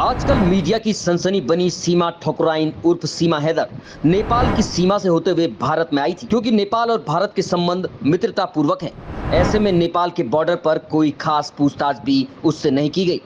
आजकल मीडिया की सनसनी बनी सीमा ठकुराइन उर्फ सीमा हैदर नेपाल की सीमा से होते हुए भारत में आई थी, क्योंकि नेपाल और भारत के संबंध मित्रता पूर्वक हैं। ऐसे में नेपाल के बॉर्डर पर कोई खास पूछताछ भी उससे नहीं की गई।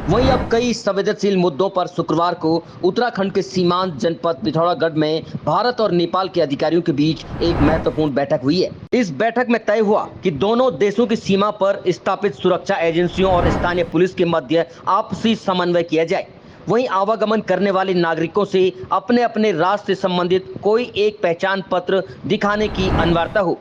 वहीं अब कई संवेदनशील मुद्दों पर शुक्रवार को उत्तराखंड के सीमांत जनपद पिथौरागढ़ में भारत और नेपाल के अधिकारियों के बीच एक महत्वपूर्ण बैठक हुई है। इस बैठक में तय हुआ कि दोनों देशों की सीमा पर स्थापित सुरक्षा एजेंसियों और स्थानीय पुलिस के मध्य आपसी समन्वय किया जाए। वहीं आवागमन करने वाले नागरिकों से अपने अपने राज्य से संबंधित कोई एक पहचान पत्र दिखाने की अनिवार्यता हो।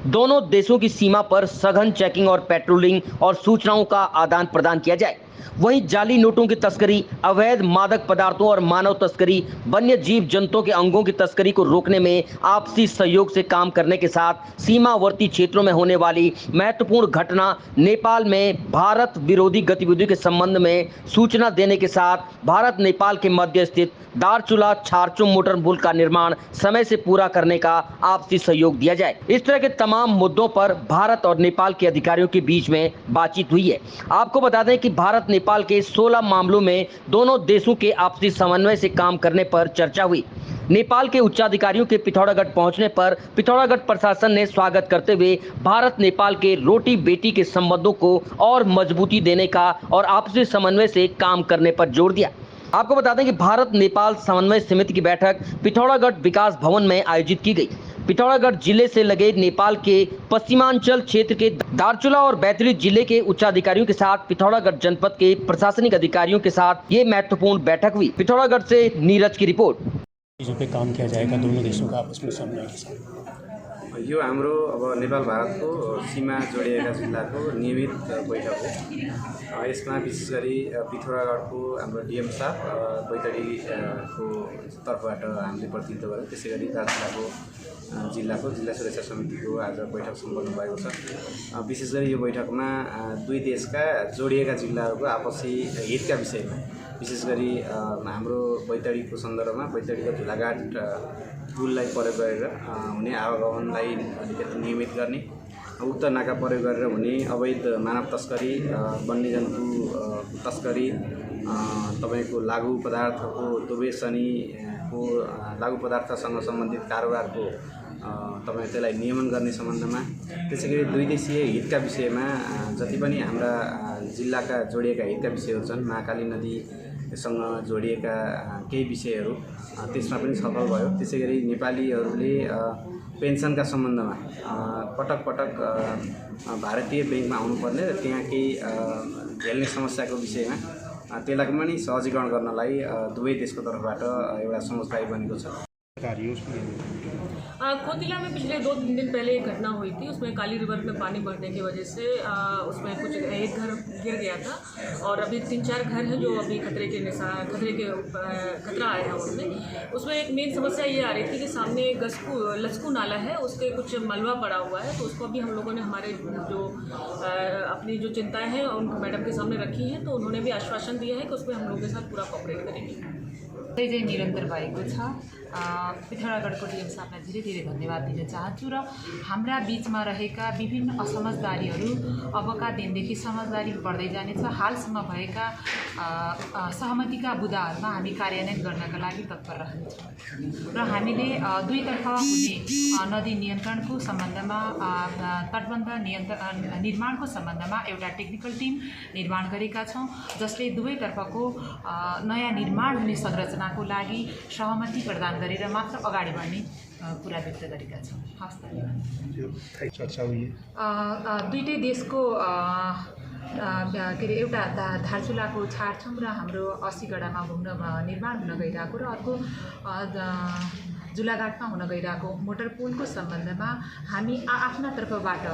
दोनों देशों की सीमा पर सघन चेकिंग और पेट्रोलिंग और सूचनाओं का आदान प्रदान किया जाए। वहीं जाली नोटों की तस्करी, अवैध मादक पदार्थों और मानव तस्करी, वन्य जीव जंतुओं के अंगों की तस्करी को रोकने में आपसी सहयोग से काम करने के साथ सीमावर्ती क्षेत्रों में होने वाली महत्वपूर्ण घटना नेपाल में भारत विरोधी गतिविधियों के संबंध में सूचना देने के साथ भारत नेपाल के मध्य स्थित दारचूला छारचुम मोटर पुल का निर्माण समय से पूरा करने का आपसी सहयोग दिया जाए। इस तरह के तमाम मुद्दों पर भारत और नेपाल के अधिकारियों के बीच में बातचीत हुई है। आपको बता दें कि भारत नेपाल के 16 मामलों में दोनों देशों के आपसी समन्वय से काम करने पर चर्चा हुई। नेपाल के उच्चाधिकारियों के पिथौरागढ़ पहुंचने पर पिथौरागढ़ प्रशासन ने स्वागत करते हुए भारत नेपाल के रोटी बेटी के संबंधों को और मजबूती देने का और आपसी समन्वय से काम करने पर जोर दिया। आपको बता दें कि भारत नेपाल समन्वय समिति की बैठक पिथौरागढ़ विकास भवन में आयोजित की गई। पिथौरागढ़ जिले से लगे नेपाल के पश्चिमांचल क्षेत्र के दारचूला और बैतूल जिले के उच्चाधिकारियों के साथ पिथौरागढ़ जनपद के प्रशासनिक अधिकारियों के साथ ये महत्वपूर्ण बैठक हुई। पिथौरागढ़ से नीरज की रिपोर्ट। चीज़ों पे काम किया जाएगा दोनों देशों का आपस में समन्वय के साथ। यो हाम्रो अब नेपाल भारतको सीमा जोडिएका जिल्लाको नियमित बैठक हो। यसमा विशेष गरी पिथौरागढको हाम्रो डिएम साहब बैतडीको तर्फबाट हामीले प्रतिनिधित्व गर्यौँ। त्यसै गरी दार्चुलाको जिल्ला सुरक्षा समितिको आज बैठक सम्पन्न भएको छ। विशेष गरी यो बैठकमा दुई देशका जोडिएका जिल्लाहरूको आपसी हितका विषयमा विशेष गरी हाम्रो बैतडीको सन्दर्भमा बैतडीको झुलाघाट पुललाई प्रयोग गरेर हुने आवागमनलाई अलिकति नियमित गर्ने, उक्त नाका प्रयोग गरेर हुने अवैध मानव तस्करी, वन्यजन्तु तस्करी, तपाईको लागु पदार्थको दुर्व्यसनीको लागु पदार्थसँग सम्बन्धित कारोबारको त्यसलाई नियमन गर्ने सम्बन्धमा, त्यसैगरी दुई देशीय हितका विषयमा जति पनि हाम्रा जिल्लाका जोडिएका हितका विषयहरू छन्, महाकाली नदीसँग जोडिएका केही विषयहरू त्यसमा पनि छलफल भयो। त्यसैगरी नेपालीहरूले पेन्सनका सम्बन्धमा पटक पटक भारतीय ब्याङ्कमा आउनुपर्ने र त्यहाँ केही झेल्ने समस्याको विषयमा त्यसलाई पनि सहजीकरण गर्नलाई दुवै देशको तर्फबाट एउटा समझदारी बनेको छ। कोतिला में पिछले 2-3 दिन पहले एक घटना हुई थी। उसमें काली रिवर में पानी बढ़ने की वजह से उसमें कुछ एक घर गिर गया था और अभी 3-4 घर हैं जो अभी खतरे के खतरा आया है उसमें एक मेन समस्या ये आ रही थी कि सामने लचकू नाला है, उसके कुछ मलबा पड़ा हुआ है। तो उसको अभी हम लोगों ने हमारे जो अपनी जो चिंताएँ हैं उनको मैडम के सामने रखी हैं, तो उन्होंने भी आश्वासन दिया है कि उसमें हम लोगों के साथ पूरा कोऑपरेट करेंगे। चाहिँ निरन्तर भएको छ। पिथौरागढको डिएम साहबलाई धेरै धेरै धन्यवाद दिन चाहन्छु र हाम्रा बिचमा रहेका विभिन्न असमझदारीहरू अबका दिनदेखि समझदारी बढ्दै जानेछ। हालसम्म भएका सहमतिका बुँदाहरूमा हामी कार्यान्वयन गर्नका लागि तत्पर रहनेछौँ र हामीले दुईतर्फ हुने नदी नियन्त्रणको सम्बन्धमा तटबन्ध निर्माणको सम्बन्धमा एउटा टेक्निकल टिम निर्माण गरेका छौँ, जसले दुवैतर्फको नयाँ निर्माण हुने संरचनाको लागि सहमति प्रदान गरेर मात्र अगाडि बढ्ने कुरा व्यक्त गरेका छौँ। हस्, धन्यवाद। दुईटै देशको के अरे एउटा धारचुलाको छारछुम र हाम्रो 80 गडामा निर्माण हुन गइरहेको र अर्को झुलाघाटमा हुन गइरहेको मोटर पुलको सम्बन्धमा हामी आफ्ना तर्फबाट